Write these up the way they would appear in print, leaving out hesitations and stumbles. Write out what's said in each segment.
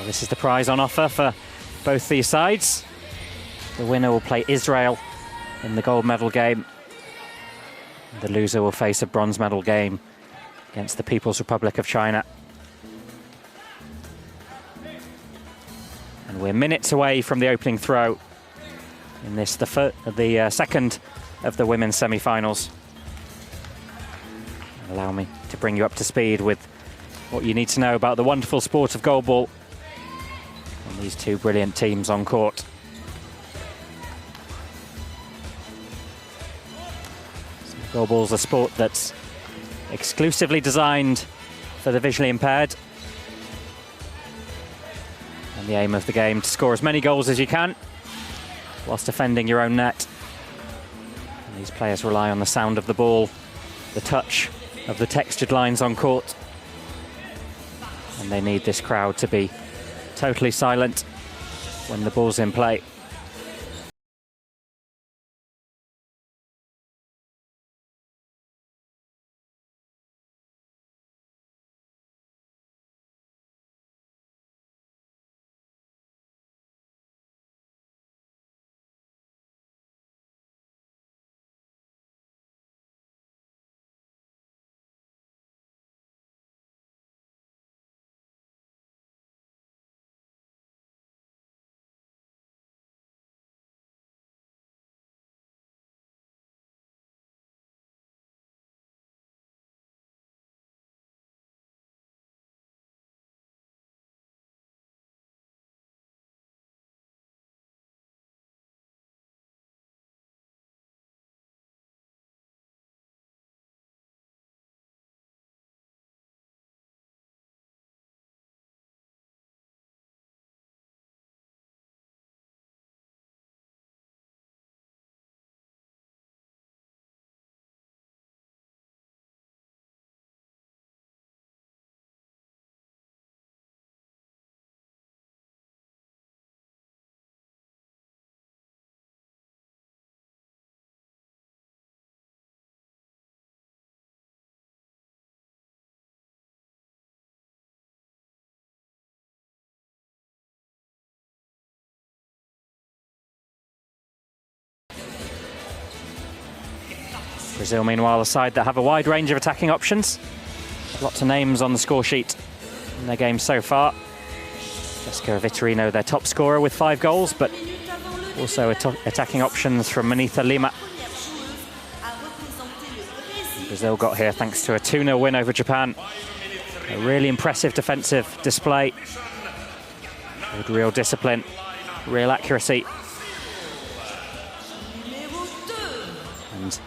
this is the prize on offer for both these sides. The winner will play Israel in the gold medal game. The loser will face a bronze medal game against the People's Republic of China. And we're minutes away from the opening throw in this, the second of the women's semi-finals. Allow me to bring you up to speed with what you need to know about the wonderful sport of goalball and these two brilliant teams on court. So goalball's a sport that's exclusively designed for the visually impaired. And the aim of the game to score as many goals as you can whilst defending your own net. And these players rely on the sound of the ball, the touch of the textured lines on court. And they need this crowd to be totally silent when the ball's in play. Brazil, meanwhile, a side that have a wide range of attacking options. Lots of names on the score sheet in their game so far. Jessica Vitorino, their top scorer with 5 goals, but also attacking options from Manitha Lima. Brazil got here thanks to a 2-0 win over Japan. A really impressive defensive display with real discipline, real accuracy. And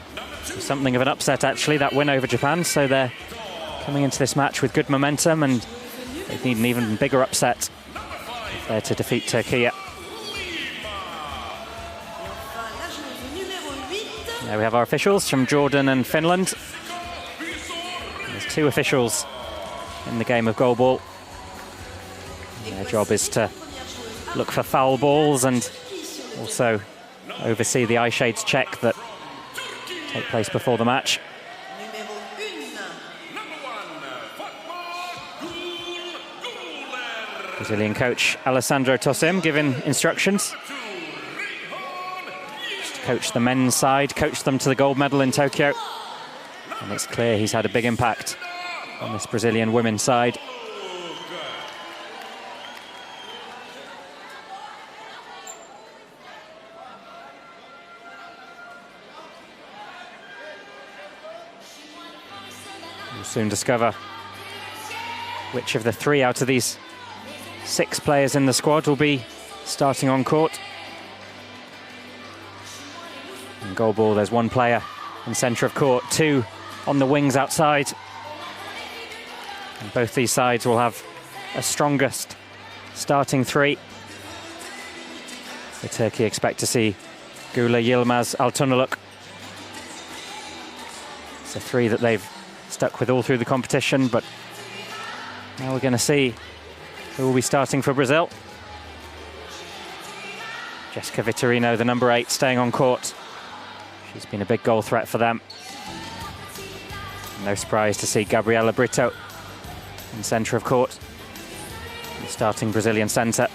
something of an upset, actually, that win over Japan. So they're coming into this match with good momentum, and they need an even bigger upset if they're to defeat Turkey. There we have our officials from Jordan and Finland. There's 2 officials in the game of goalball. Their job is to look for foul balls and also oversee the eye shades check that take place before the match. Brazilian coach Alessandro TOSIM giving instructions. Just to coach the men's side, coach them to the gold medal in Tokyo. And it's clear he's had a big impact on this Brazilian women's side. We'll soon discover which of the 3 out of these 6 players in the squad will be starting on court. In goalball, there's 1 player in centre of court, 2 on the wings outside. And both these sides will have a strongest starting 3. So Turkey expect to see GULER, YILMAZ, ALTUNOLUK. It's a 3 that they've stuck with all through the competition, but now we're going to see who will be starting for Brazil. Jessica Vitorino, the number 8, staying on court. She's been a big goal threat for them. No surprise to see Gabriela BRITO in centre of court. The starting Brazilian centre.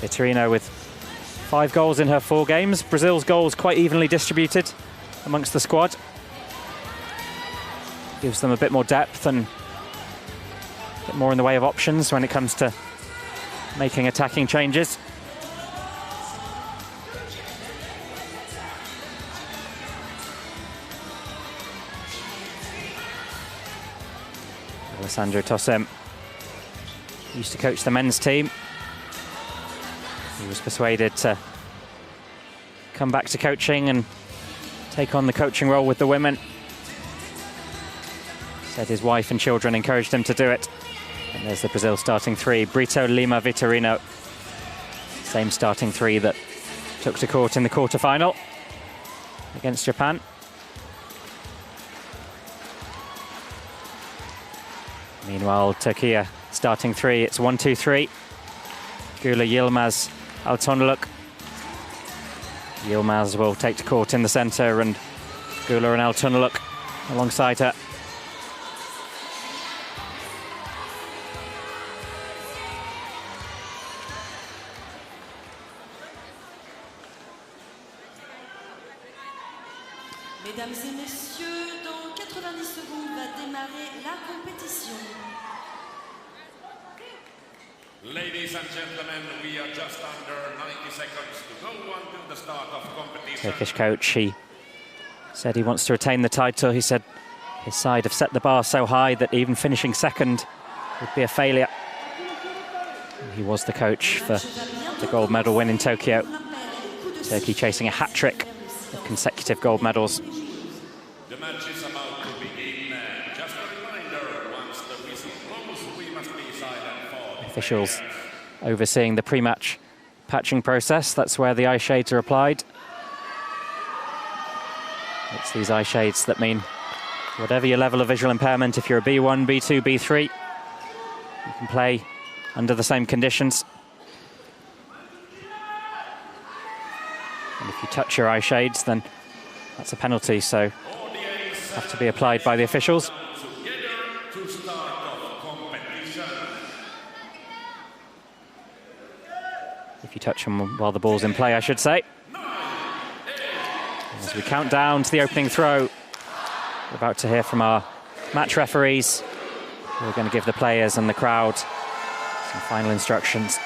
Vitorino with 5 goals in her 4 games. Brazil's goals quite evenly distributed amongst the squad. Gives them a bit more depth and a bit more in the way of options when it comes to making attacking changes. Alessandro TOSIM used to coach the men's team. He was persuaded to come back to coaching and take on the coaching role with the women. Said his wife and children encouraged him to do it. And there's the Brazil starting 3. Brito, Lima, Vitorino. Same starting 3 that took to court in the quarter-final against Japan. Meanwhile, Türkiye starting 3. It's 1-2-3. GULER, YILMAZ, ALTUNOLUK. YILMAZ will take to court in the centre, and GULER and ALTUNOLUK alongside her. Mesdames et messieurs, dans 90 secondes va démarrer la compétition. Ladies and gentlemen, we are just under 90 seconds to go until the start of competition. Turkish coach, he said he wants to retain the title. He said his side have set the bar so high that even finishing second would be a failure. He was the coach for the gold medal win in Tokyo. Turkey chasing a hat-trick of consecutive gold medals. The match is about to begin. Just a reminder, once the whistle blows, we must be silent for Officials overseeing the pre-match patching process. That's where the eye shades are applied. It's these eye shades that mean whatever your level of visual impairment, if you're a B1, B2, B3, you can play under the same conditions. And if you touch your eye shades, then that's a penalty, so have to be applied by the officials. If you touch them while the ball's in play, I should say. As we count down to the opening throw, we're about to hear from our match referees. We're going to give the players and the crowd some final instructions.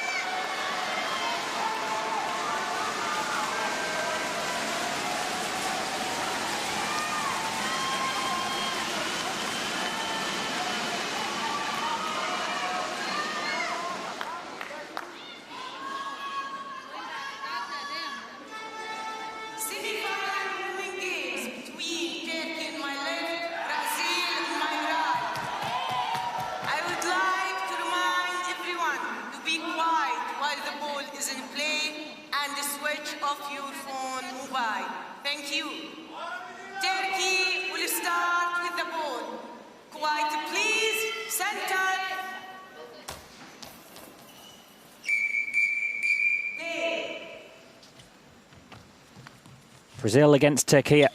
Brazil against Türkiye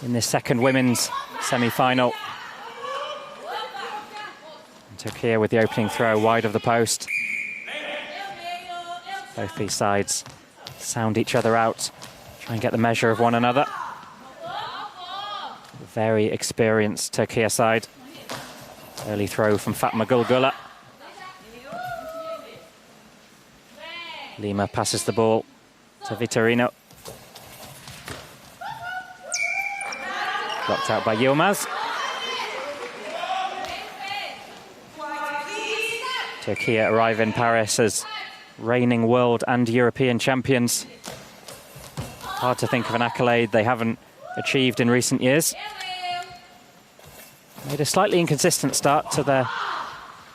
in this second women's semi-final. Türkiye with the opening throw wide of the post. Both these sides sound each other out, try and get the measure of one another. Very experienced Türkiye side. Early throw from Fatma Gul. Lima passes the ball to Vitorino. Blocked out by YILMAZ. Türkiye arrive in Paris as reigning world and European champions. Hard to think of an accolade they haven't achieved in recent years. Made a slightly inconsistent start to their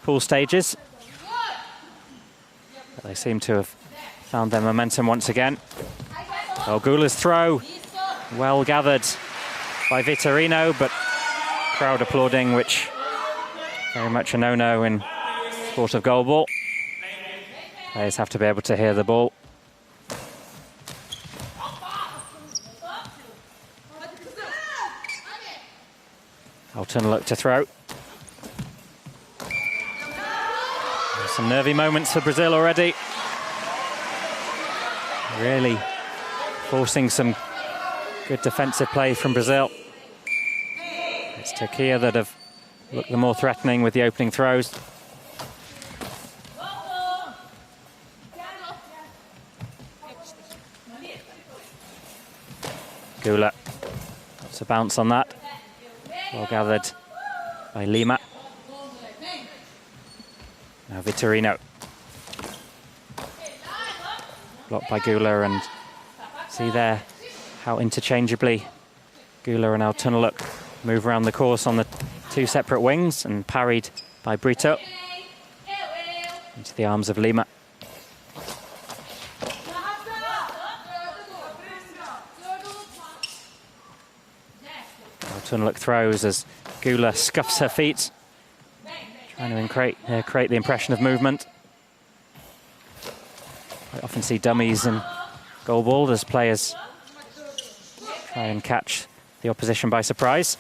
pool stages, but they seem to have found their momentum once again. Oh, Guler's throw, well gathered by Vitorino, but crowd applauding, which very much a no-no in sport of goalball. Players have to be able to hear the ball. ALTUNOLUK to throw. Some nervy moments for Brazil already. Really forcing some good defensive play from Brazil. It's Turkey that have looked the more threatening with the opening throws. Gul'er. It's a bounce on that. Well gathered by Lima. Now VITORINO. Blocked by Gul'er, and see there how interchangeably Gul'er and ALTUNOLUK move around the course on the two separate wings, and parried by BRITO into the arms of Lima. ALTUNOLUK throws as Gul'er scuffs her feet, trying to create the impression of movement. I often see dummies in goalball as players try and catch the opposition by surprise.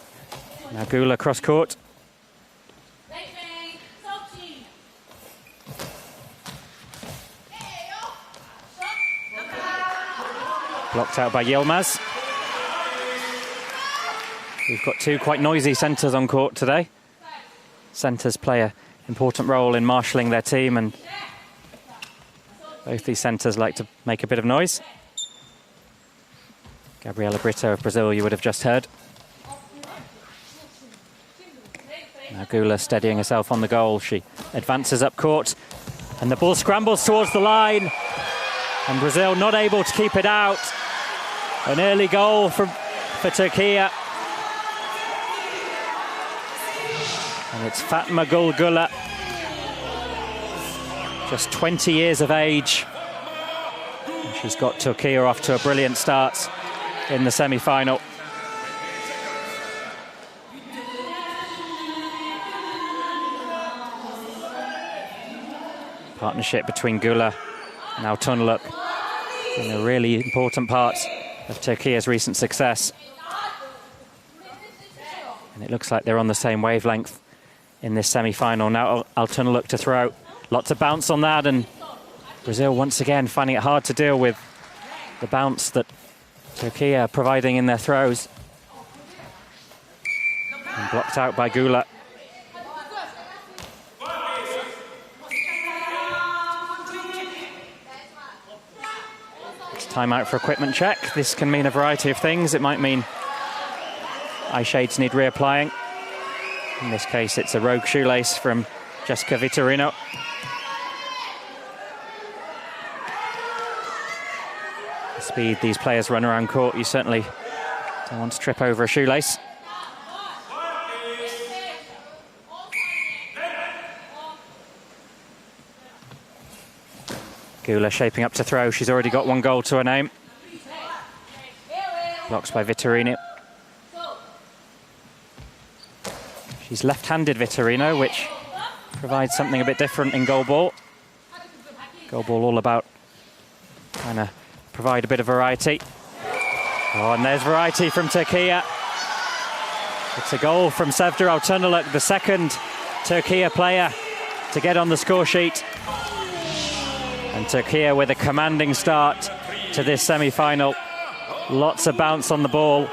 Now Gul'er cross court. Blocked out by YILMAZ. We've got two quite noisy centres on court today. Centres play an important role in marshalling their team, and both these centres like to make a bit of noise. Gabriela Brito of Brazil, you would have just heard. Now Gul'er steadying herself on the goal. She advances up court, and the ball scrambles towards the line, and Brazil not able to keep it out. An early goal for Turkey. And it's Fatma Gul Gul'er, just 20 years of age. And she's got Turkey off to a brilliant start in the semi-final. Partnership between Gul'er and ALTUNOLUK in a really important part of Turkey's recent success. And it looks like they're on the same wavelength in this semi-final. Now ALTUNOLUK to throw. Lots of bounce on that, and Brazil once again finding it hard to deal with the bounce that Turkey are providing in their throws. And blocked out by Gul'er. It's time out for equipment check. This can mean a variety of things. It might mean eye shades need reapplying. In this case, it's a rogue shoelace from Jessica VITORINO. The speed these players run around court, you certainly don't want to trip over a shoelace. Gul'er shaping up to throw. She's already got one goal to her name. Blocks by VITORINO. She's left-handed VITORINO, which provides something a bit different in goalball. Goalball all about trying to provide a bit of variety. Oh, and there's variety from Turkey. It's a goal from Sevda ALTUNOLUK, the second Turkey player to get on the score sheet. And Turkey with a commanding start to this semi-final. Lots of bounce on the ball.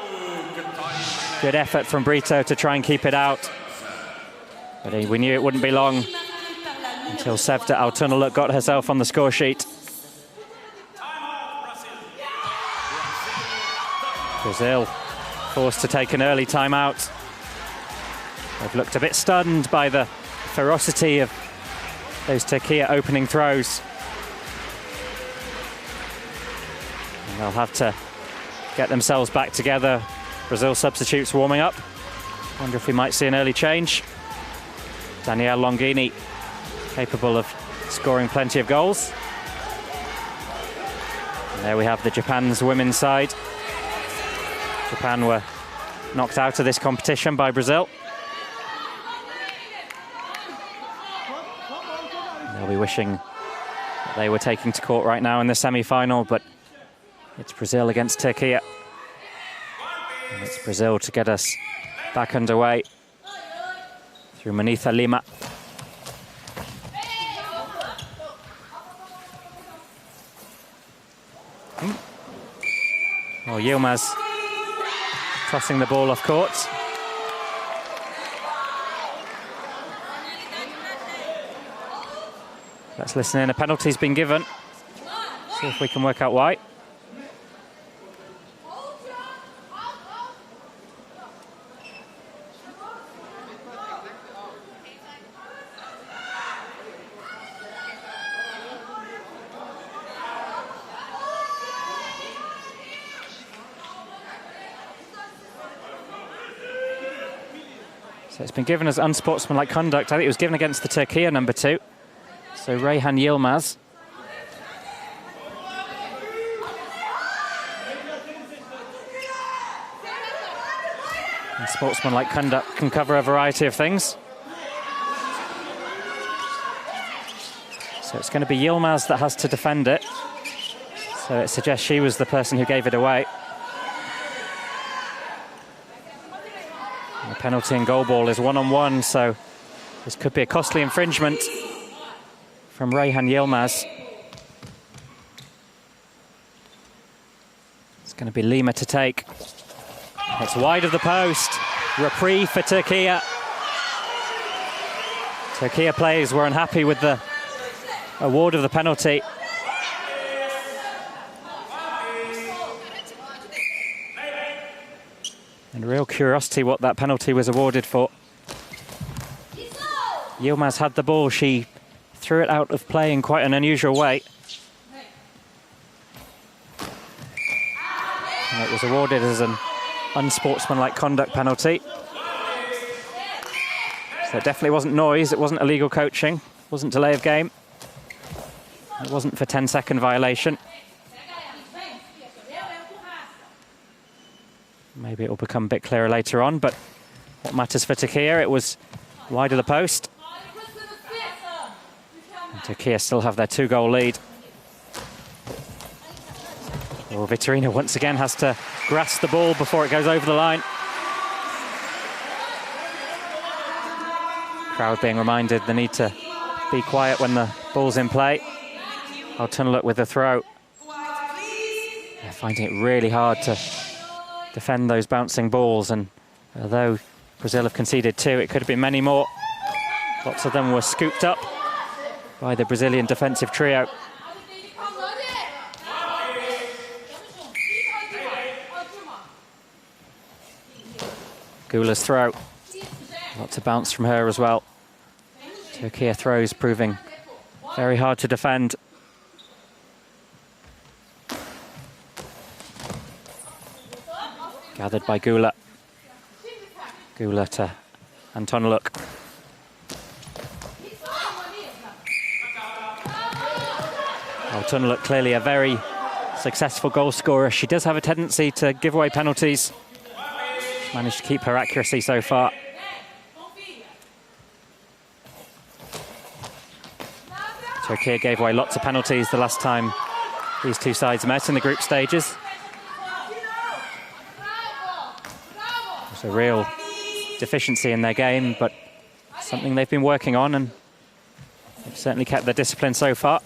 Good effort from Brito to try and keep it out. But we knew it wouldn't be long until Sevda ALTUNOLUK got herself on the score sheet. Brazil forced to take an early timeout. They've looked a bit stunned by the ferocity of those Turkey opening throws. And they'll have to get themselves back together. Brazil substitutes warming up. Wonder if we might see an early change. Danielle LONGHINI, capable of scoring plenty of goals. And there we have the Japan's women's side. Japan were knocked out of this competition by Brazil. They'll be wishing that they were taking to court right now in the semi-final, but it's Brazil against Turkey. And it's Brazil to get us back underway through Manitha Lima. Oh, Yilmaz tossing the ball off court. Let's listen in. A penalty's been given. See if we can work out why. So it's been given as unsportsmanlike conduct. I think it was given against the Türkiye number 2. So Reyhan Yilmaz. And sportsmanlike conduct can cover a variety of things. So it's going to be Yilmaz that has to defend it. So it suggests she was the person who gave it away. The penalty in goalball is 1-on-1, so this could be a costly infringement from Reyhan Yilmaz. It's going to be Lima to take. It's wide of the post. Reprieve for Türkiye. Türkiye players were unhappy with the award of the penalty. And real curiosity what that penalty was awarded for. Yilmaz had the ball. She threw it out of play in quite an unusual way. And it was awarded as an unsportsmanlike conduct penalty. So it definitely wasn't noise, it wasn't illegal coaching, it wasn't delay of game. It wasn't for 10-second violation. Maybe it will become a bit clearer later on, but what matters for Türkiye, it was wide of the post. And Türkiye still have their 2-goal lead. Well, VITORINO once again has to grasp the ball before it goes over the line. Crowd being reminded they need to be quiet when the ball's in play. ALTUNOLUK with the throw. They're finding it really hard to defend those bouncing balls, and although Brazil have conceded 2, it could have been many more. Lots of them were scooped up by the Brazilian defensive trio. Guler's throw. Lots of bounce from her as well. Türkiye throws proving very hard to defend. Gathered by Guler. Guler to ALTUNOLUK. ALTUNOLUK clearly a very successful goal scorer. She does have a tendency to give away penalties. She's managed to keep her accuracy so far. Türkiye gave away lots of penalties the last time these two sides met in the group stages. There's a real deficiency in their game, but something they've been working on, and they've certainly kept their discipline so far.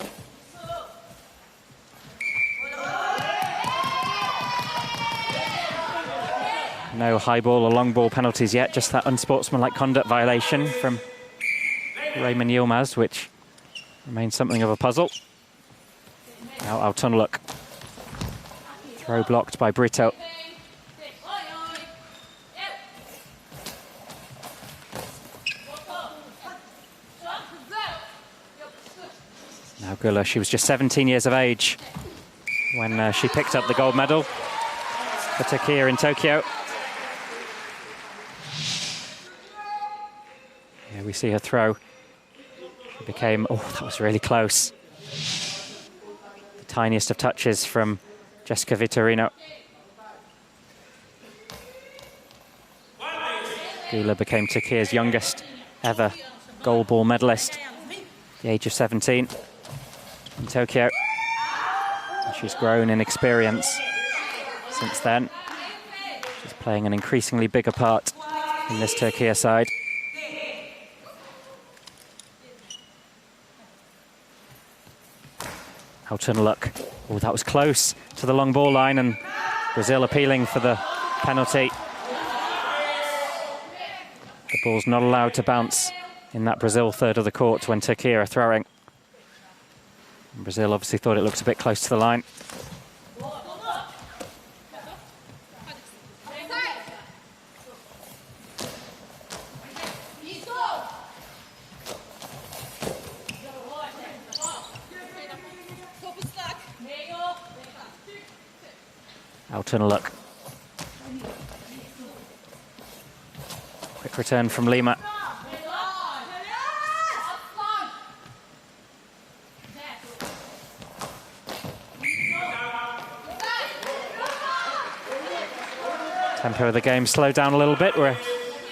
No high ball or long ball penalties yet, just that unsportsmanlike conduct violation from Reyhan Yilmaz, which remains something of a puzzle. Now ALTUNOLUK. Throw blocked by BRITO. Now Guler, she was just 17 years of age when she picked up the gold medal for Türkiye in Tokyo. Here we see her throw. She became, oh, that was really close. The tiniest of touches from Jessica VITORINO. Guler became Türkiye's youngest ever goalball medalist at the age of 17 in Tokyo. And she's grown in experience since then. She's playing an increasingly bigger part in this Türkiye side. ALTUNOLUK. Oh, that was close to the long ball line, and Brazil appealing for the penalty. The ball's not allowed to bounce in that Brazil third of the court when Turkey are throwing. And Brazil obviously thought it looked a bit close to the line. ALTUNOLUK. Quick return from Lima. Tempo of the game slowed down a little bit. We're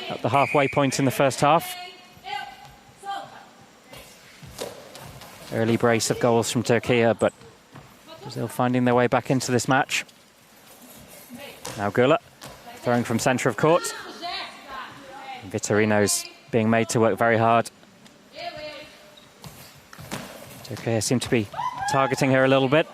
at the halfway point in the first half. Early brace of goals from Turkey, but Brazil finding their way back into this match. Now GULER throwing from centre of court. Vitorino's being made to work very hard. Turkey seem to be targeting her a little bit.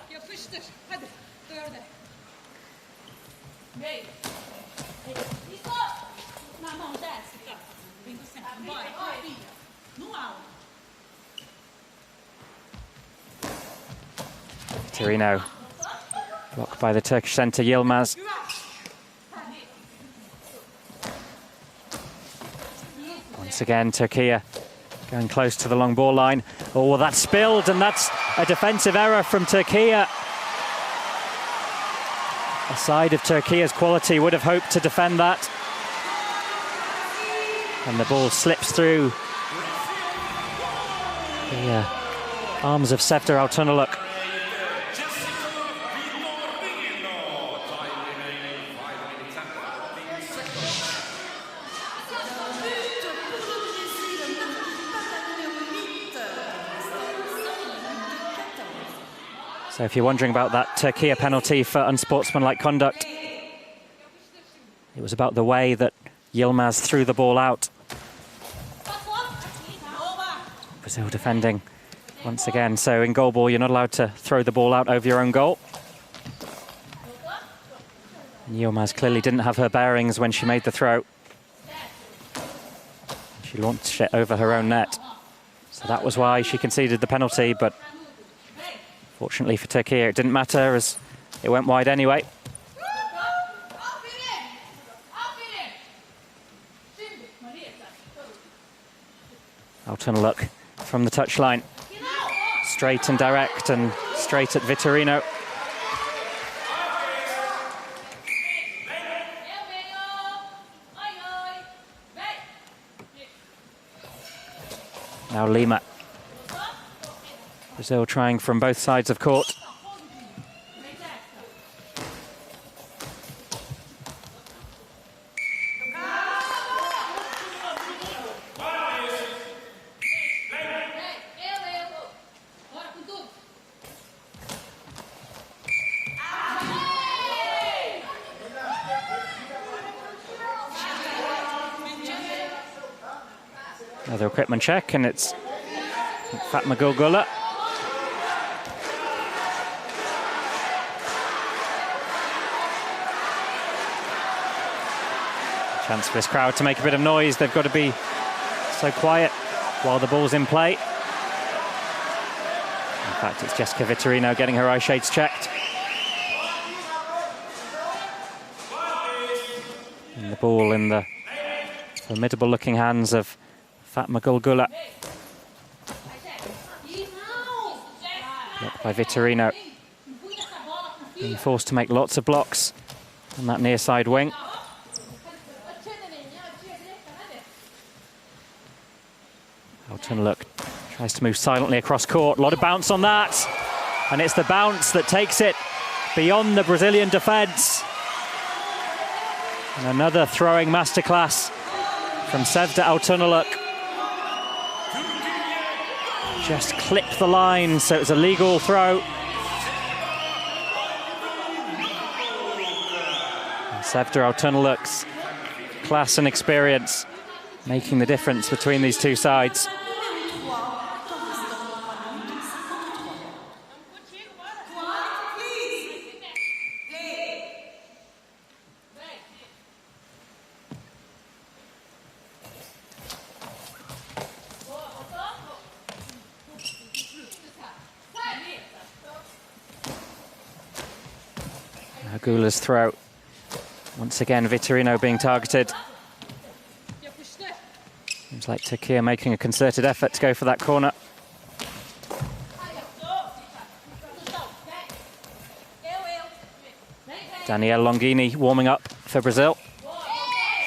Vitorino blocked by the Turkish centre YILMAZ. Once again, Turkey going close to the long ball line. Oh, well, that's spilled, and that's a defensive error from Turkey. A side of Turkey's quality would have hoped to defend that. And the ball slips through the arms of Sevda ALTUNOLUK. So if you're wondering about that Turkey penalty for unsportsmanlike conduct, it was about the way that YILMAZ threw the ball out. Brazil defending once again. So in goalball, you're not allowed to throw the ball out over your own goal. And YILMAZ clearly didn't have her bearings when she made the throw. She launched it over her own net. So that was why she conceded the penalty, but fortunately for Turkey, it didn't matter as it went wide anyway. ALTUNOLUK from the touchline. Straight and direct and straight at Vitorino. Now Lima. Brazil trying from both sides of court. Another equipment check, and it's Fatma Gul. Chance for this crowd to make a bit of noise. They've got to be so quiet while the ball's in play. In fact, it's Jessica Vitorino getting her eye shades checked. And the ball in the formidable looking hands of Fatma Gul. Blocked by Vitorino. Being forced to make lots of blocks on that near side wing. ALTUNOLUK tries to move silently across court. A lot of bounce on that. And it's the bounce that takes it beyond the Brazilian defence. And another throwing masterclass from Sevda ALTUNOLUK. Just clipped the line, so it was a legal throw. And Sevda ALTUNOLUK's class and experience making the difference between these two sides. Now Guler's throw. Once again, Vitorino being targeted. Seems like Türkiye making a concerted effort to go for that corner. Danielle Longhini warming up for Brazil.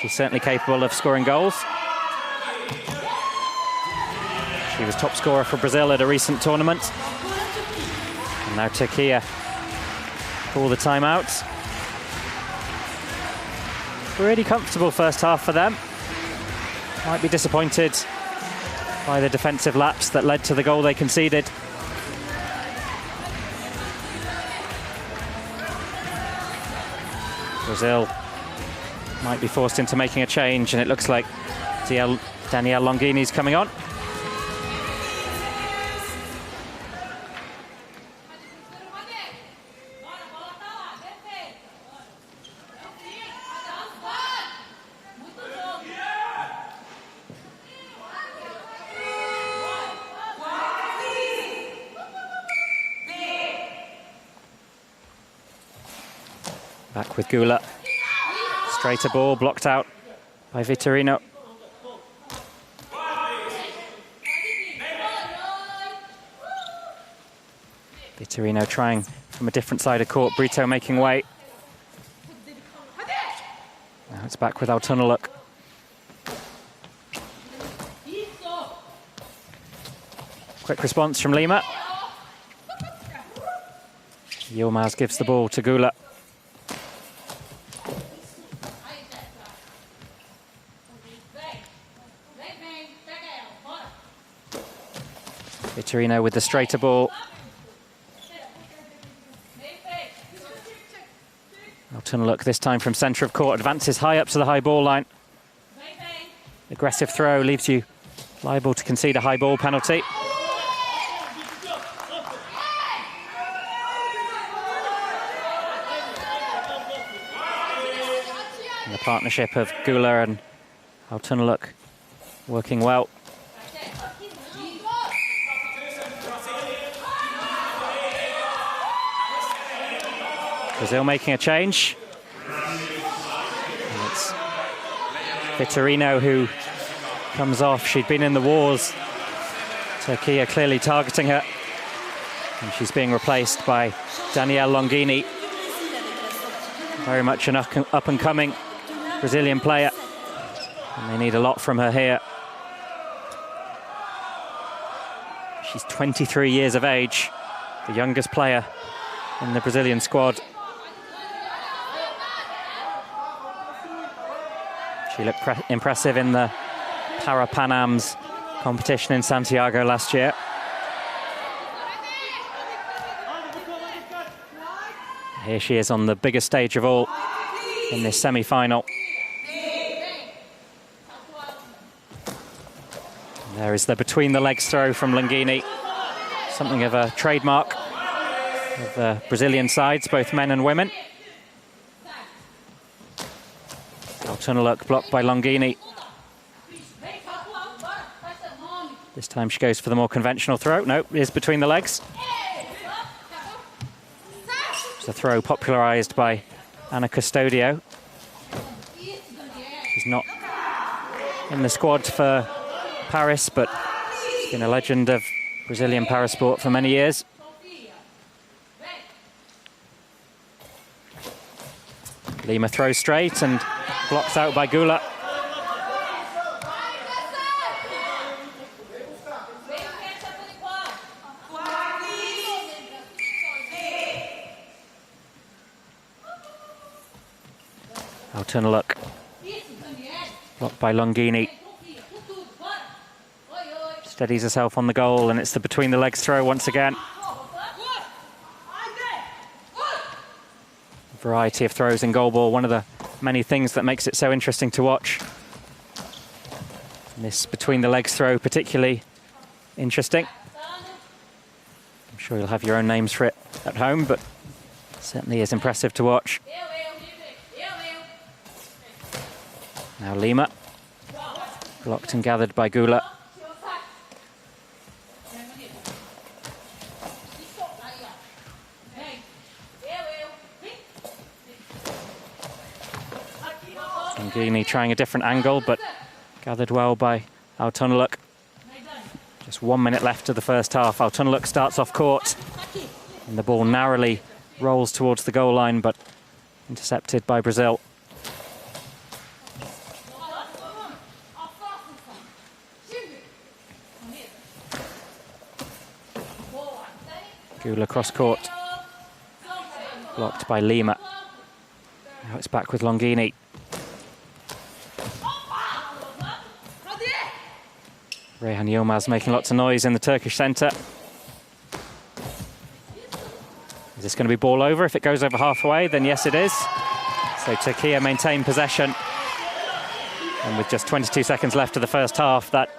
She's certainly capable of scoring goals. She was top scorer for Brazil at a recent tournament. And now Türkiye call the timeouts. Pretty comfortable first half for them. Might be disappointed by the defensive lapse that led to the goal they conceded. Brazil might be forced into making a change, and it looks like Danielle Longhini's coming on. Back with Guler. Straighter ball, blocked out by Vitorino. Vitorino trying from a different side of court. Brito making way. Now it's back with ALTUNOLUK. Quick response from Lima. YILMAZ gives the ball to Guler. Vitorino with the straighter ball. ALTUNOLUK this time from centre of court, advances high up to the high ball line. Aggressive throw leaves you liable to concede a high ball penalty. And the partnership of Guler and ALTUNOLUK working well. Brazil making a change. And it's Vitorino who comes off. She'd been in the wars. Türkiye clearly targeting her. And she's being replaced by Danielle Longhini. Very much an up-and-coming Brazilian player. And they need a lot from her here. She's 23 years of age, the youngest player in the Brazilian squad. She looked impressive in the Para-Pan-Ams competition in Santiago last year. Here she is on the biggest stage of all in this semi-final. There is the between-the-legs throw from Longhini. Something of a trademark of the Brazilian sides, both men and women. ALTUNOLUK blocked by Longhini. This time she goes for the more conventional throw. No, it is between the legs. It's a throw popularised by Ana Custodio. She's not in the squad for Paris, but she's been a legend of Brazilian parasport for many years. Lima throws straight and blocked out by Guler. ALTUNOLUK blocked by Longhini. Steadies herself on the goal, and it's the between the legs throw once again. Variety of throws in goalball, one of the many things that makes it so interesting to watch. And this between the legs throw particularly interesting. I'm sure you'll have your own names for it at home, but it certainly is impressive to watch. Now Lima, blocked and gathered by Guler. LONGHINI trying a different angle, but gathered well by ALTUNOLUK. Just 1 minute left of the first half. ALTUNOLUK starts off court, and the ball narrowly rolls towards the goal line, but intercepted by Brazil. Guleh cross court, blocked by Lima. Now it's back with LONGHINI. Reyhan Yilmaz making lots of noise in the Turkish centre. Is this going to be ball over? If it goes over halfway, then yes it is. So Türkiye maintain possession. And with just 22 seconds left of the first half, that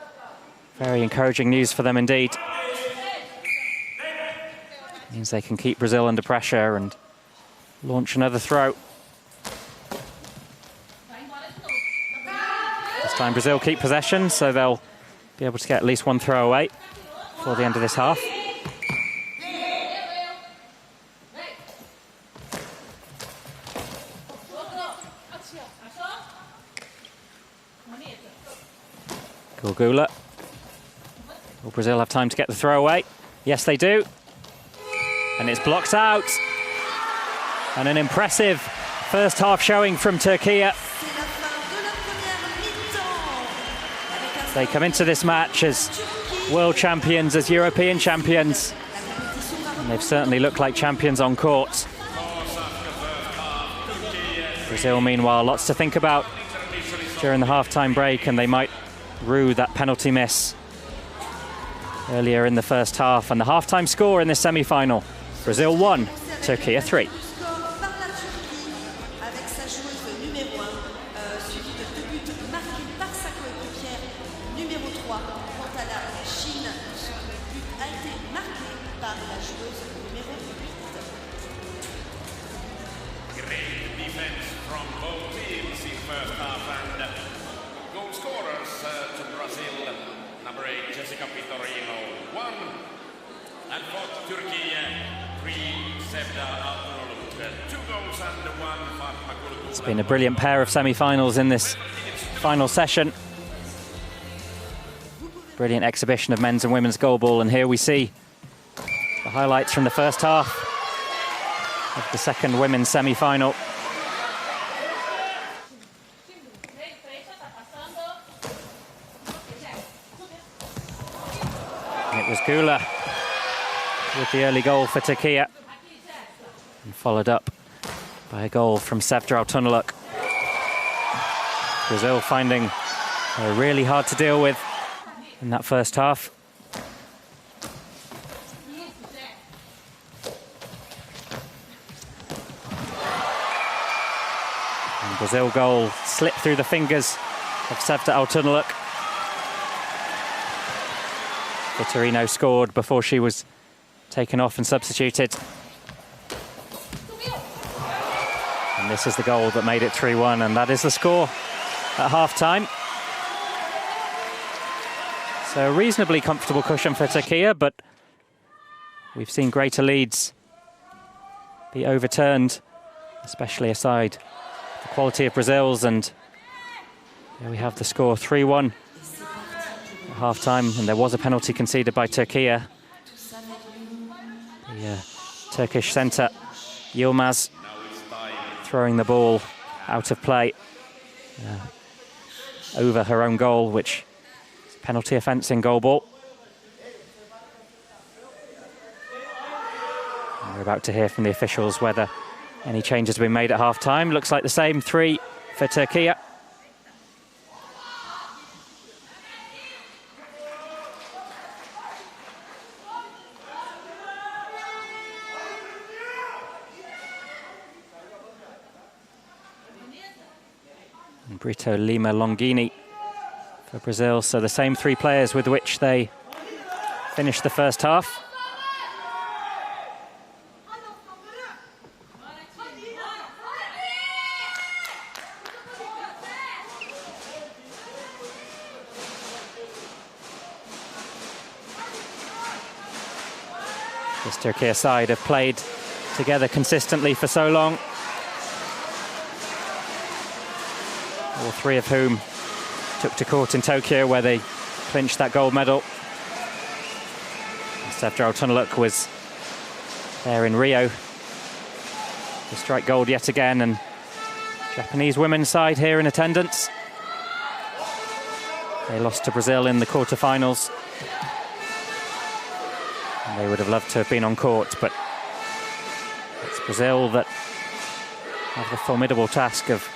very encouraging news for them indeed. Means they can keep Brazil under pressure and launch another throw. This time Brazil keep possession, so they'll be able to get at least one throw away before the end of this half. Guleh. Will Brazil have time to get the throw away? Yes, they do. And it's blocked out. And an impressive first half showing from Türkiye. They come into this match as world champions, as European champions. And they've certainly looked like champions on court. Brazil, meanwhile, lots to think about during the half-time break, and they might rue that penalty miss earlier in the first half. And the half-time score in this semi-final: Brazil 1, Türkiye 3. Great defense from both teams in first half, and goal scorers to Brazil, number 8 Jessica VITORINO 1, and for Türkiye 3 Sevda ALTUNOLUK 2 goals and 1 Fatma Gul. It's been a brilliant pair of semi-finals in this final session. Brilliant exhibition of men's and women's goalball, and here we see the highlights from the first half of the second women's semi-final. And it was Guleh with the early goal for Türkiye, and followed up by a goal from Sevda ALTUNOLUK. Brazil finding her really hard to deal with in that first half. And Brazil goal slipped through the fingers of Sevda ALTUNOLUK. VITORINO scored before she was taken off and substituted. And this is the goal that made it 3-1, and that is the score at half-time. So a reasonably comfortable cushion for Türkiye, but we've seen greater leads be overturned, especially aside the quality of Brazil's, and here we have the score 3-1 at half-time, and there was a penalty conceded by Türkiye. The Turkish centre, Yilmaz, throwing the ball out of play over her own goal, which is a penalty offence in goalball. And we're about to hear from the officials whether any changes have been made at half-time. Looks like the same, 3 for Türkiye. BRITO, Lima, LONGHINI for Brazil. So the same 3 players with which they finished the first half. This Türkiye side have played together consistently for so long. all three of whom took to court in Tokyo, where they clinched that gold medal. Sevda ALTUNOLUK was there in Rio to strike gold yet again, and Japanese women's side here in attendance. They lost to Brazil in the quarterfinals. And they would have loved to have been on court, but it's Brazil that have the formidable task of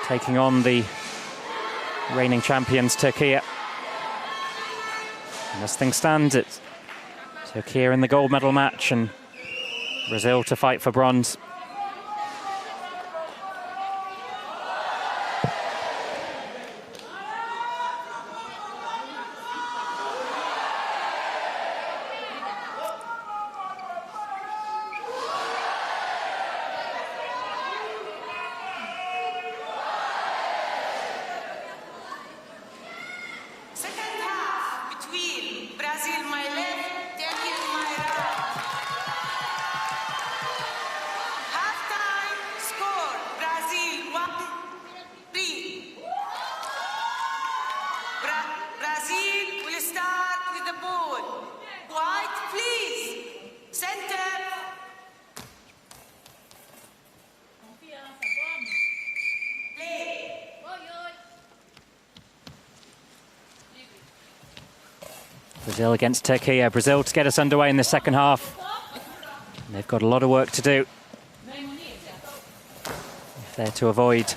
taking on the reigning champions, Turkey. And as things stand, it's Turkey in the gold medal match and Brazil to fight for bronze. Brazil against Turkey. Brazil to get us underway in the second half. And they've got a lot of work to do if they're to avoid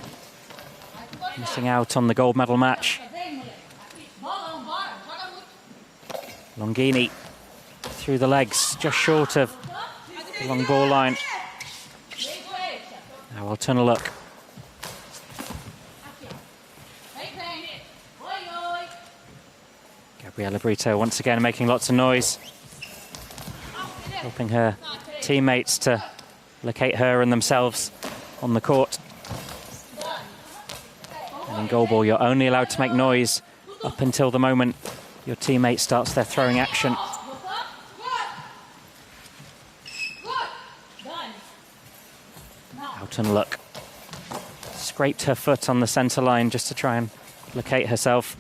missing out on the gold medal match. Longhini through the legs, just short of the long ball line. Now ALTUNOLUK. Gabriely BRITO once again making lots of noise, helping her teammates to locate her and themselves on the court. And in goalball, you're only allowed to make noise up until the moment your teammate starts their throwing action. ALTUNOLUK scraped her foot on the centre line just to try and locate herself.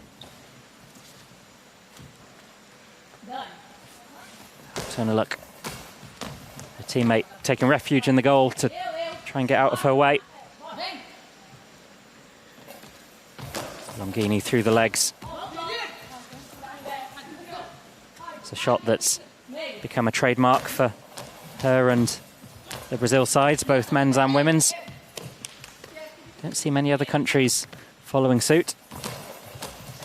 ALTUNOLUK, her teammate taking refuge in the goal to try and get out of her way. Longhini through the legs. It's a shot that's become a trademark for her and the Brazil sides, both men's and women's. Don't see many other countries following suit.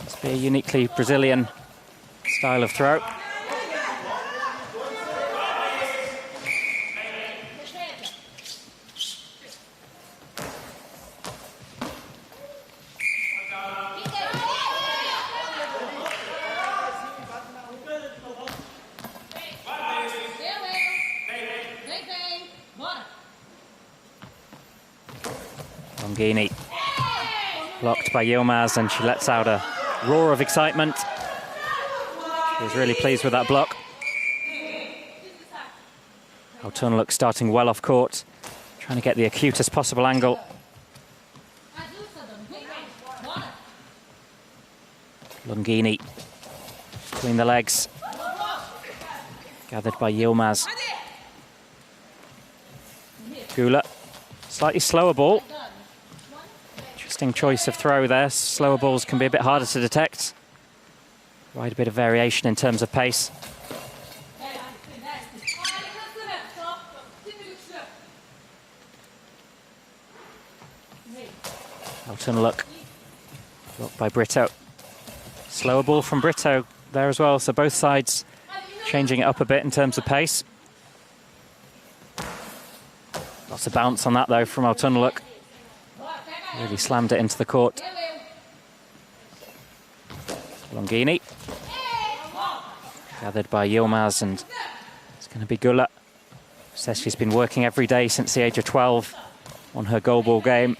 Must be a uniquely Brazilian style of throw. Longhini blocked by YILMAZ, and she lets out a roar of excitement. She was really pleased with that block. ALTUNOLUK starting well off court, trying to get the acutest possible angle. Longhini between the legs, gathered by YILMAZ. Gul'er, slightly slower ball. Interesting choice of throw there. Slower balls can be a bit harder to detect. Quite a bit of variation in terms of pace. ALTUNOLUK blocked by BRITO. Slower ball from BRITO there as well, so both sides changing it up a bit in terms of pace. Lots of bounce on that though from ALTUNOLUK. Really slammed it into the court. Longhini. Gathered by YILMAZ, and it's going to be Gul'er. Says she's been working every day since the age of 12 on her goalball game.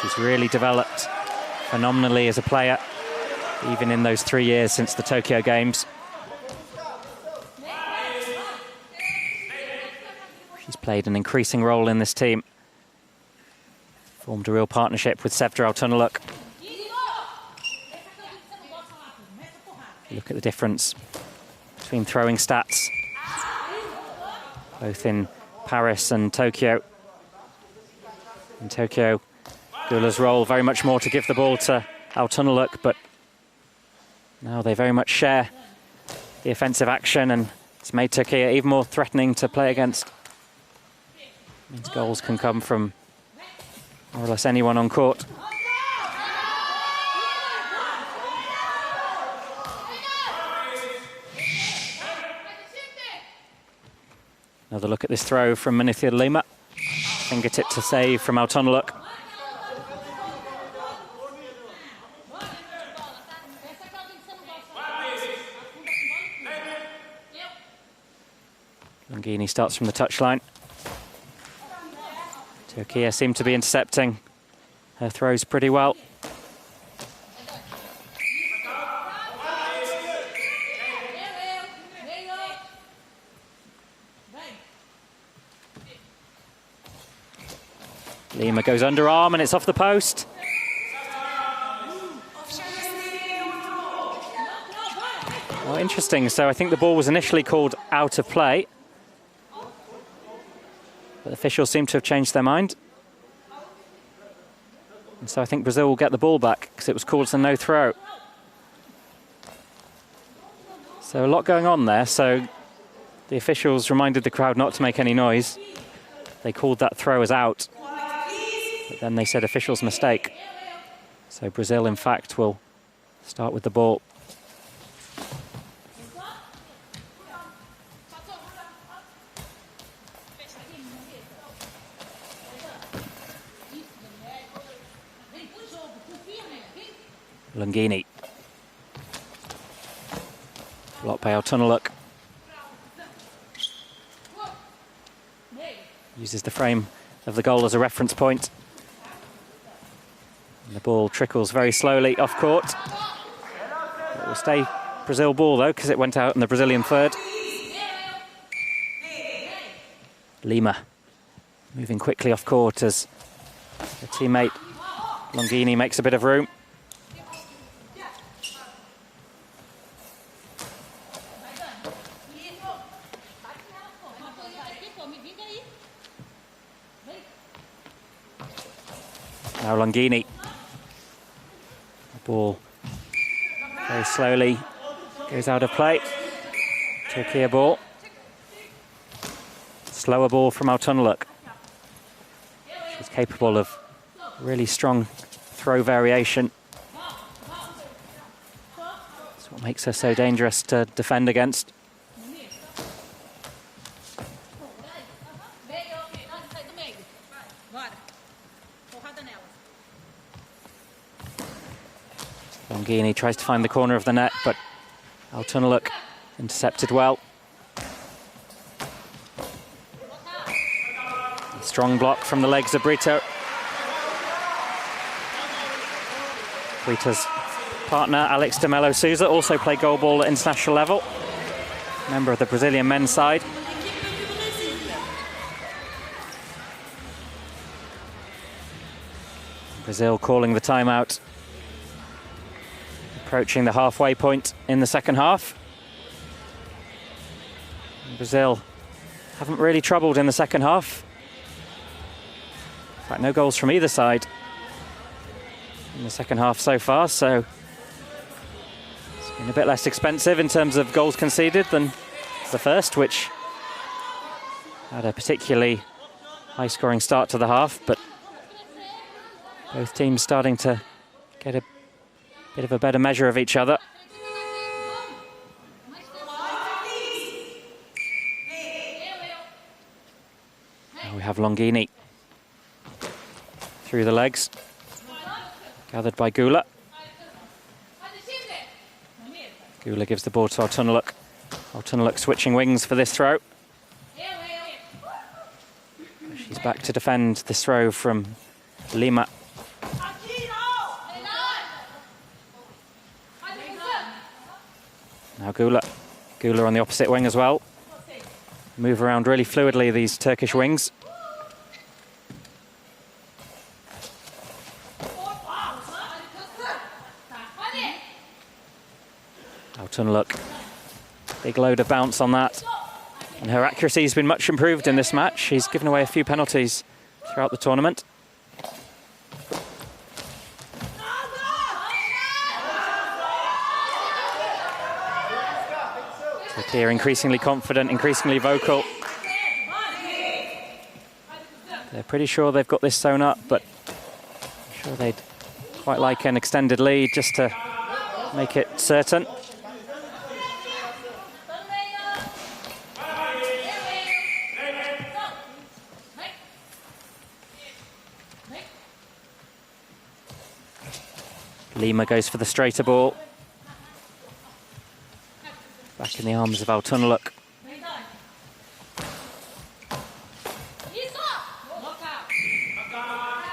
She's really developed phenomenally as a player, even in those 3 years since the Tokyo Games. She's played an increasing role in this team. Formed a real partnership with Sevda ALTUNOLUK. Look at the difference between throwing stats, both in Paris and Tokyo. In Tokyo, GULER's role very much more to give the ball to ALTUNOLUK, but now they very much share the offensive action, and it's made Türkiye even more threatening to play against. It means goals can come from more or less anyone on court. Another look at this throw from LIMA. Fingertip to save from ALTUNOLUK. LONGHINI starts from the touchline. Türkiye seem to be intercepting her throws pretty well. LIMA goes underarm and it's off the post. Oh, interesting. So I think the ball was initially called out of play, but officials seem to have changed their mind. And so I think Brazil will get the ball back because it was called as a no throw. So a lot going on there. So the officials reminded the crowd not to make any noise. They called that throw as out, but then they said officials' mistake. So Brazil, in fact, will start with the ball. LONGHINI. Blocked by ALTUNOLUK. Uses the frame of the goal as a reference point. And the ball trickles very slowly off court. It will stay Brazil ball though, because it went out in the Brazilian third. LIMA moving quickly off court as the teammate LONGHINI makes a bit of room. Now LONGHINI. The ball very slowly goes out of play. Türkiye ball. Slower ball from ALTUNOLUK. She's capable of really strong throw variation. That's what makes her so dangerous to defend against. LONGHINI tries to find the corner of the net, but ALTUNOLUK intercepted well. Strong block from the legs of BRITO. BRITO's partner, Alex de Melo Souza, also played goalball at international level. Member of the Brazilian men's side. Brazil calling the timeout. Approaching the halfway point in the second half. Brazil haven't really troubled in the second half. In fact, no goals from either side in the second half so far, so it's been a bit less expensive in terms of goals conceded than the first, which had a particularly high-scoring start to the half, but both teams starting to get a bit of a better measure of each other. Now we have LONGHINI through the legs, gathered by GULER. GULER gives the ball to ALTUNOLUK. ALTUNOLUK switching wings for this throw. She's back to defend this throw from LIMA. Now GULER on the opposite wing as well. Move around really fluidly, these Turkish wings. ALTUNOLUK, big load of bounce on that. And her accuracy has been much improved in this match. She's given away a few penalties throughout the tournament. Katia increasingly confident, increasingly vocal. They're pretty sure they've got this sewn up, but I'm sure they'd quite like an extended lead just to make it certain. Lima goes for the straighter ball. Back in the arms of ALTUNOLUK.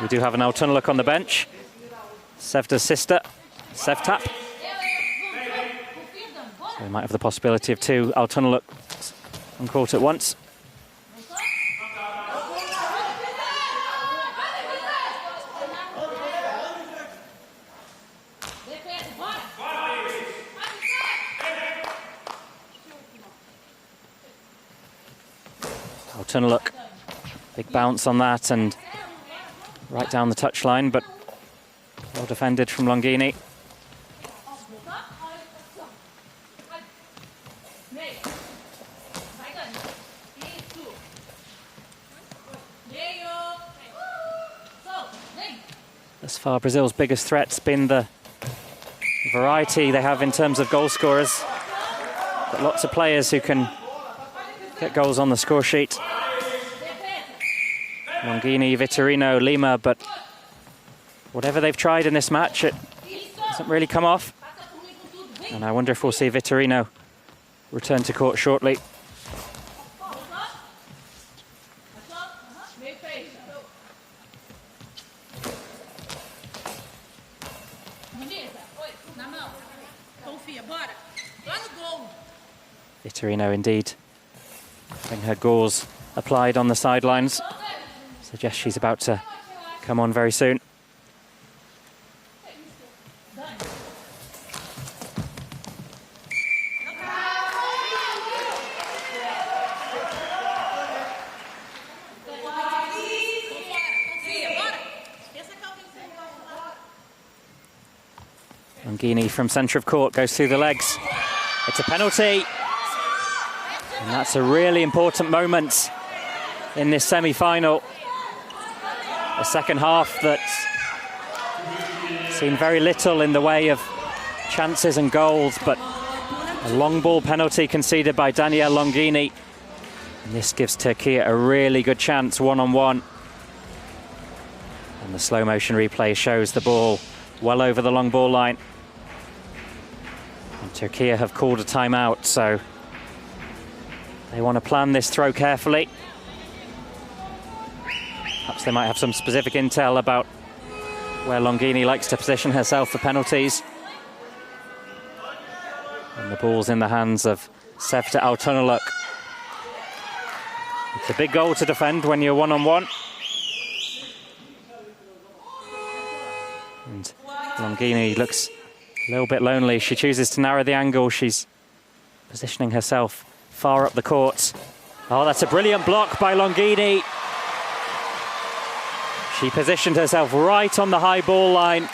We do have an ALTUNOLUK on the bench. Sevda's sister, Sevtap. So we might have the possibility of two ALTUNOLUKs on court at once. ALTUNOLUK, big bounce on that and right down the touchline, but well defended from LONGHINI. Thus far, Brazil's biggest threat's been the variety they have in terms of goal scorers. Got lots of players who can get goals on the score sheet. LONGHINI, VITORINO, Lima, but whatever they've tried in this match, it hasn't really come off. And I wonder if we'll see VITORINO return to court shortly. VITORINO indeed having her gauze applied on the sidelines. Suggests she's about to come on very soon. LONGHINI from centre of court goes through the legs. It's a penalty. And that's a really important moment in this semi-final. A second half that's seen very little in the way of chances and goals, but a long ball penalty conceded by Danielle LONGHINI. And this gives Turkey a really good chance one-on-one. And the slow motion replay shows the ball well over the long ball line. And Turkey have called a timeout, so they want to plan this throw carefully. Perhaps they might have some specific intel about where LONGHINI likes to position herself for penalties. And the ball's in the hands of Sevda ALTUNOLUK. It's a big goal to defend when you're one-on-one. And LONGHINI looks a little bit lonely. She chooses to narrow the angle. She's positioning herself far up the court. Oh, that's a brilliant block by LONGHINI. She positioned herself right on the high ball line.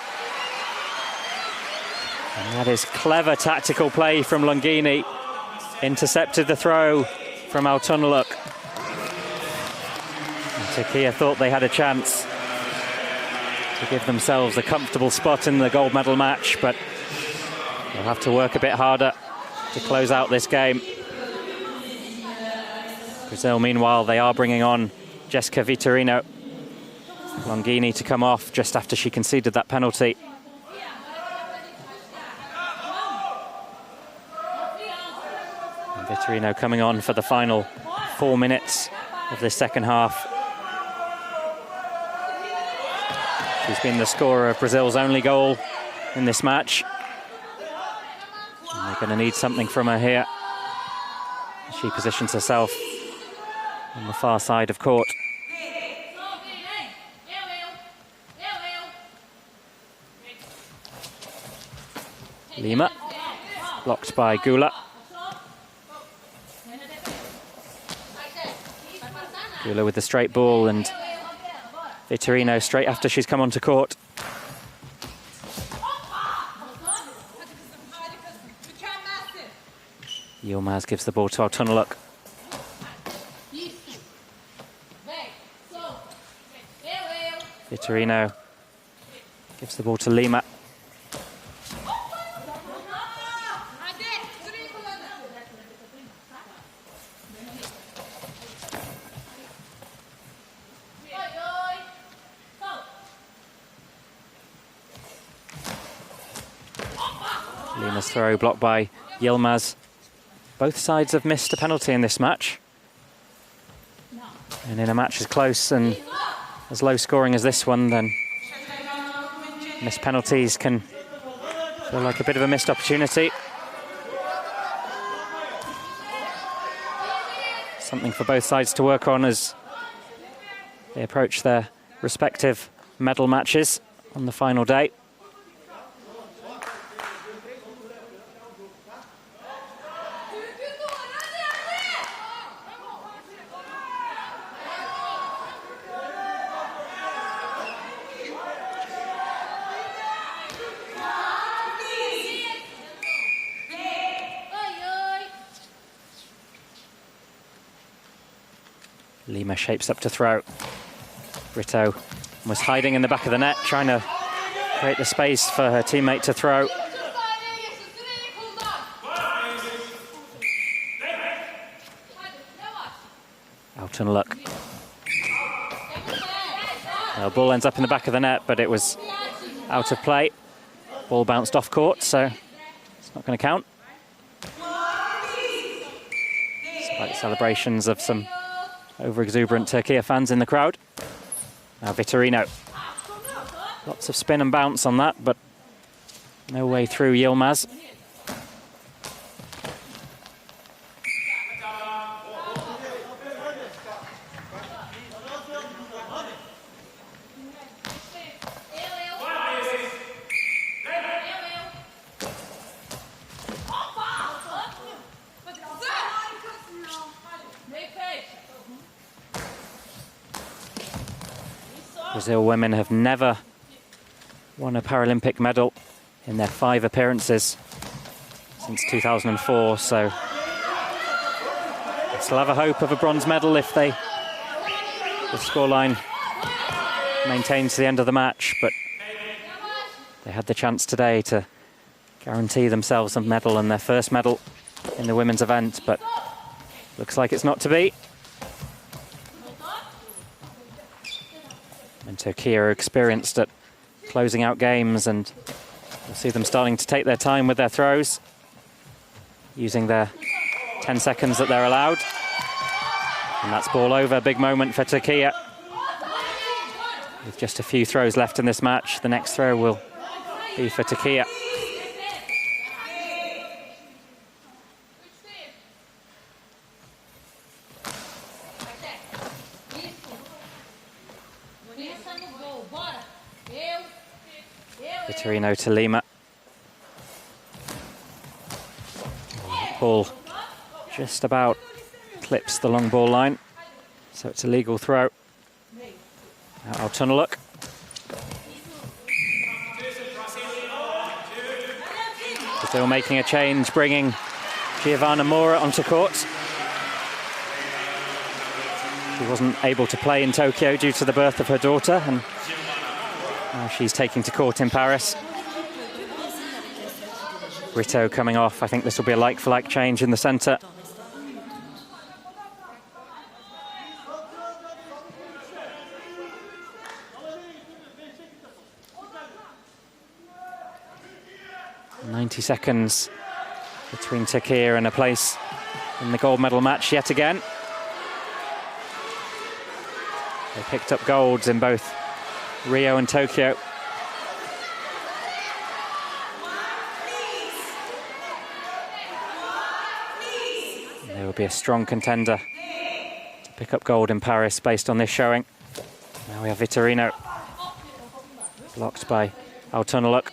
And that is clever tactical play from LONGHINI. Intercepted the throw from ALTUNOLUK. And Turkey thought they had a chance to give themselves a comfortable spot in the gold medal match, but they'll have to work a bit harder to close out this game. Brazil, meanwhile, they are bringing on Jessica VITORINO. LONGHINI to come off just after she conceded that penalty. And VITORINO coming on for the final 4 minutes of this second half. She's been the scorer of Brazil's only goal in this match. And they're going to need something from her here. She positions herself on the far side of court. Lima, blocked by Gula. Gula with the straight ball, and Vitorino straight after she's come onto court. YILMAZ gives the ball to ALTUNOLUK. Vitorino gives the ball to Lima. Lima's throw blocked by YILMAZ. Both sides have missed a penalty in this match. And in a match as close and as low scoring as this one, then missed penalties can feel like a bit of a missed opportunity. Something for both sides to work on as they approach their respective medal matches on the final day. Lima shapes up to throw. BRITO was hiding in the back of the net, trying to create the space for her teammate to throw. ALTUNOLUK. The ball ends up in the back of the net, but it was out of play. Ball bounced off court, so it's not going to count. Despite celebrations of some over-exuberant Türkiye fans in the crowd. Now Vitorino. Lots of spin and bounce on that, but no way through YILMAZ. Brazil women have never won a Paralympic medal in their 5 appearances since 2004, so they still have a hope of a bronze medal if the scoreline maintains to the end of the match, but they had the chance today to guarantee themselves a medal and their first medal in the women's event, but looks like it's not to be. And Türkiye are experienced at closing out games, and we'll see them starting to take their time with their throws, using their 10 seconds that they're allowed. And that's ball over. Big moment for Türkiye. With just a few throws left in this match, the next throw will be for Türkiye. Vitorino to Lima. Ball just about clips the long ball line, so it's a legal throw. Now ALTUNOLUK. Still making a change, bringing Geovana MOURA onto court. She wasn't able to play in Tokyo due to the birth of her daughter, and now she's taking to court in Paris. BRITO coming off. I think this will be a like-for-like change in the centre. "90 seconds between Türkiye and a place in the gold medal match yet again. They picked up golds in both Rio and Tokyo. They will be a strong contender to pick up gold in Paris based on this showing. Now we have Vitorino, blocked by ALTUNOLUK.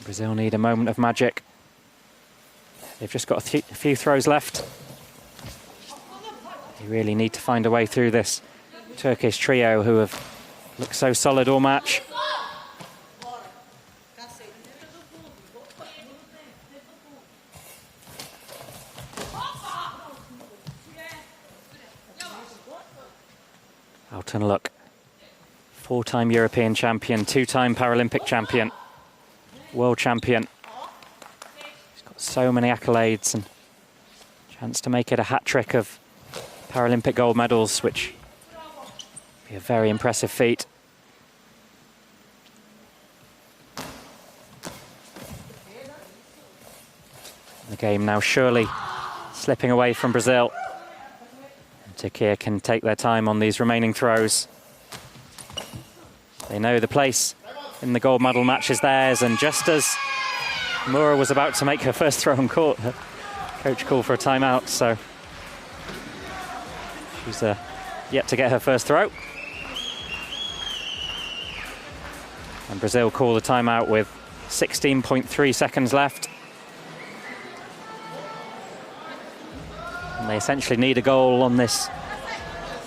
Brazil need a moment of magic. They've just got a few throws left. They really need to find a way through this Turkish trio who have looked so solid all match. ALTUNOLUK, four-time European champion, two-time Paralympic champion, world champion. He's got so many accolades and chance to make it a hat-trick of Paralympic gold medals, which would be a very impressive feat. The game now surely slipping away from Brazil. Turkey can take their time on these remaining throws. They know the place in the gold medal match is theirs, and just as MOURA was about to make her first throw on court, her coach called for a timeout, so she's yet to get her first throw. And Brazil call the timeout with 16.3 seconds left. And they essentially need a goal on this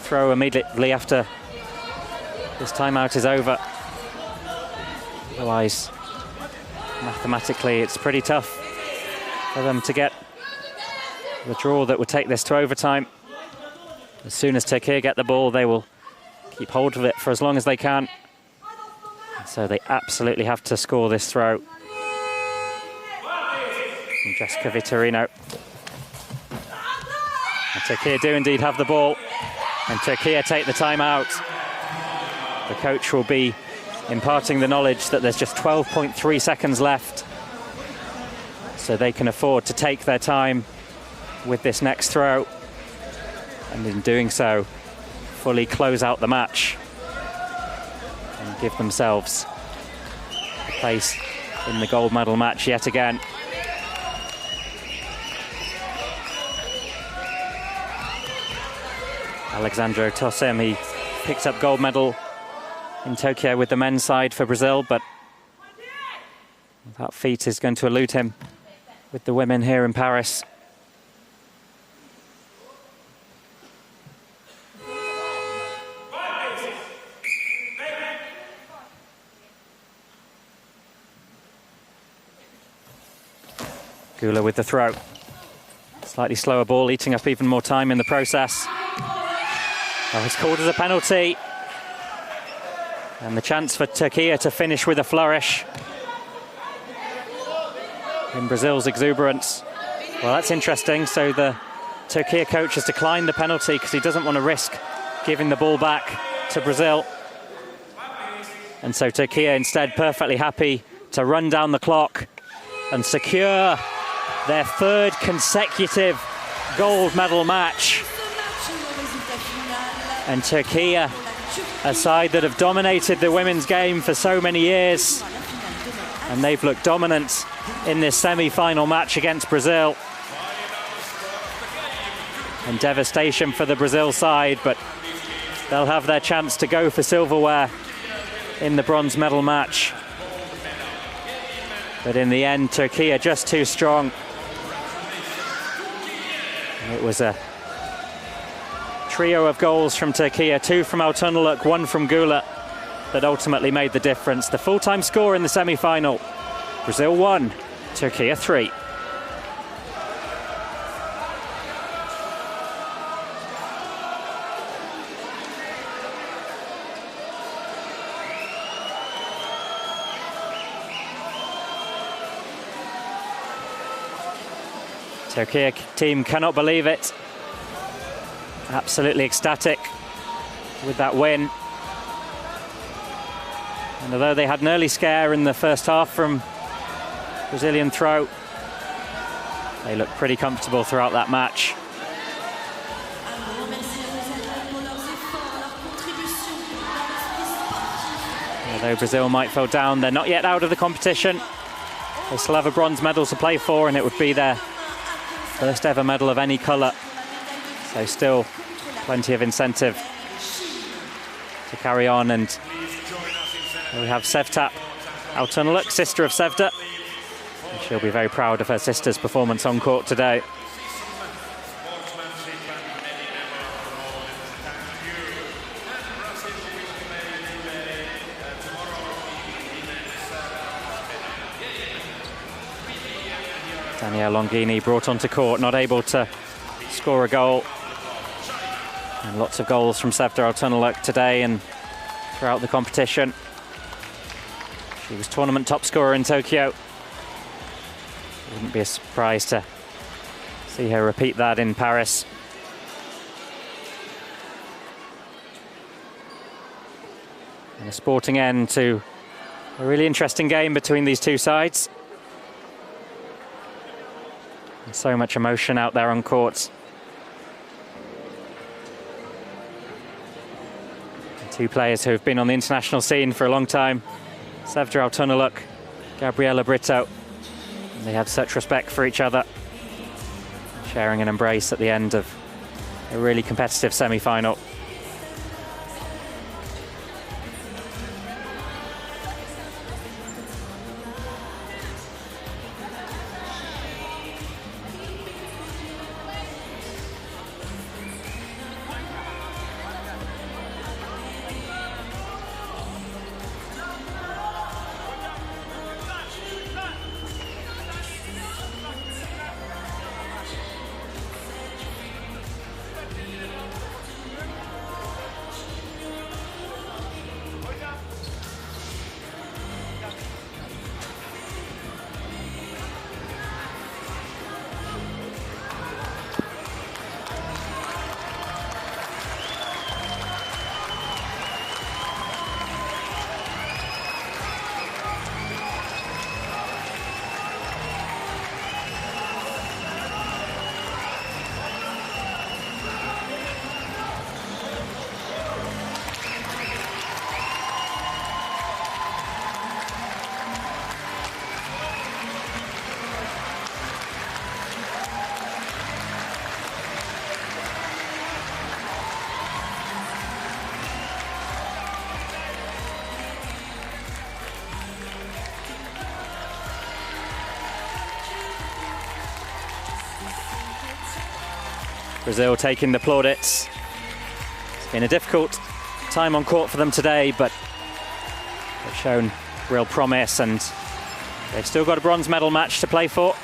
throw immediately after this timeout is over. Otherwise, mathematically, it's pretty tough for them to get the draw that would take this to overtime. As soon as Turkey get the ball, they will keep hold of it for as long as they can. So they absolutely have to score this throw. And Jessica Vitorino. And Turkey do indeed have the ball, and Turkey take the timeout. The coach will be imparting the knowledge that there's just 12.3 seconds left, so they can afford to take their time with this next throw, and in doing so, fully close out the match and give themselves a place in the gold medal match yet again. Alexandro TOSIM, he picked up gold medal in Tokyo with the men's side for Brazil, but that feat is going to elude him with the women here in Paris. Guleh with the throw. Slightly slower ball, eating up even more time in the process. Oh, it's called as a penalty. And the chance for Turkey to finish with a flourish. In Brazil's exuberance. Well, that's interesting. So the Turkey coach has declined the penalty because he doesn't want to risk giving the ball back to Brazil. And so Turkey instead perfectly happy to run down the clock and secure their third consecutive gold medal match. And Turkey, a side that have dominated the women's game for so many years, and they've looked dominant in this semi-final match against Brazil. And devastation for the Brazil side, but they'll have their chance to go for silverware in the bronze medal match. But in the end, Turkey are just too strong. And it was a trio of goals from Turkey, two from ALTUNOLUK, one from Guleh, that ultimately made the difference. The full-time score in the semi-final: Brazil 1, Turkey 3. Turkey team cannot believe it. Absolutely ecstatic with that win. And although they had an early scare in the first half from Brazilian throw, they looked pretty comfortable throughout that match. Although Brazil might fall down, they're not yet out of the competition. They still have a bronze medal to play for, and it would be their first ever medal of any colour. So still plenty of incentive to carry on. And we have Sevtap ALTUNOLUK, sister of Sevda. And she'll be very proud of her sister's performance on court today. Danielle Longhini brought onto court, not able to score a goal. And lots of goals from Sevda ALTUNOLUK today and throughout the competition. She was tournament top scorer in Tokyo. Wouldn't be a surprise to see her repeat that in Paris. And a sporting end to a really interesting game between these two sides. And so much emotion out there on courts. And two players who have been on the international scene for a long time. Sevda ALTUNOLUK, Gabriella BRITO. And they have such respect for each other. Sharing an embrace at the end of a really competitive semi-final. Brazil taking the plaudits. It's been a difficult time on court for them today, but they've shown real promise and they've still got a bronze medal match to play for.